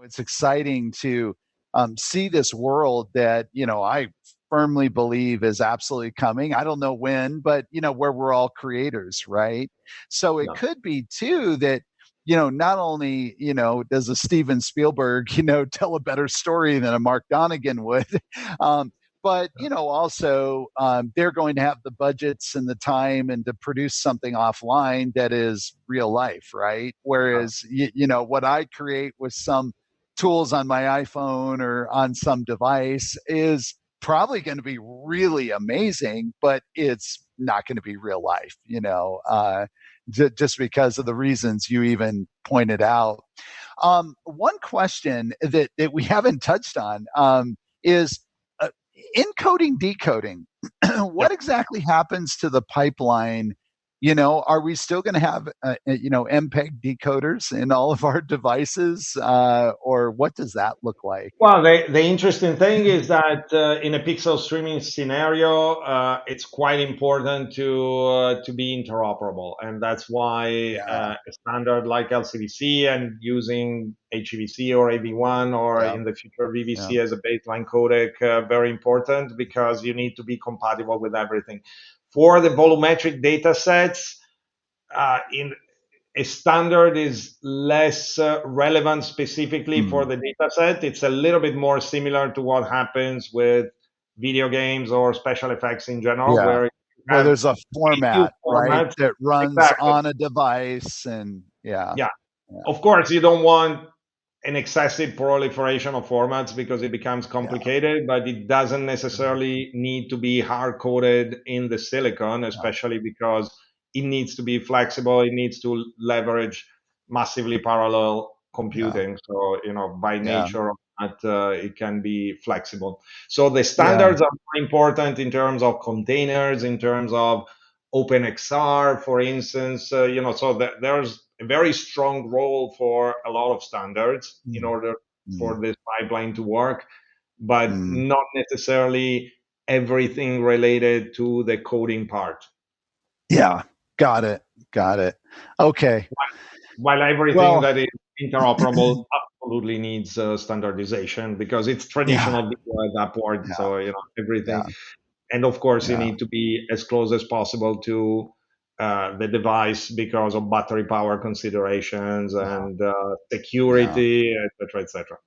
it's exciting to see this world that, I firmly believe is absolutely coming. I don't know when, but, where we're all creators, right? So it Yeah. could be too that, not only, does a Steven Spielberg, tell a better story than a Mark Donnigan would, but also they're going to have the budgets and the time and to produce something offline that is real life, right? Whereas what I create with some tools on my iPhone or on some device is probably going to be really amazing, but it's not going to be real life, just because of the reasons you even pointed out. One question that we haven't touched on is encoding, decoding. What exactly happens to the pipeline? Are we still going to have, MPEG decoders in all of our devices? Or what does that look like? Well, the interesting thing is that in a pixel streaming scenario, it's quite important to be interoperable, and that's why Yeah. a standard like LCEVC and using HEVC or AV1 or Yeah. in the future Yeah. VVC as a baseline codec very important because you need to be compatible with everything. For the volumetric data sets, in a standard is less relevant specifically for the data set. It's a little bit more similar to what happens with video games or special effects in general, Yeah. where you Where have there's a a few format, right, formats. that runs Exactly. on a device, and yeah. Yeah. Yeah. Of course, you don't want an excessive proliferation of formats because it becomes Yeah. complicated, but it doesn't necessarily need to be hard coded in the silicon, Yeah. especially because it needs to be flexible. It needs to leverage massively parallel Yeah. computing. So, by Yeah. nature of that, it can be flexible. So the Yeah. standards are very important in terms of containers, in terms of OpenXR, for instance, so that there's a very strong role for a lot of standards in Mm, order mm, for this pipeline to work, but mm. not necessarily everything related to the coding part. Yeah. Got it. Got it. Okay. While everything Well, that is interoperable absolutely needs standardization because it's yeah. traditional video at that point. Yeah. So, everything. Yeah. And of course, you Yeah. need to be as close as possible to the device because of battery power considerations Yeah. and Yeah. security, etc., etc.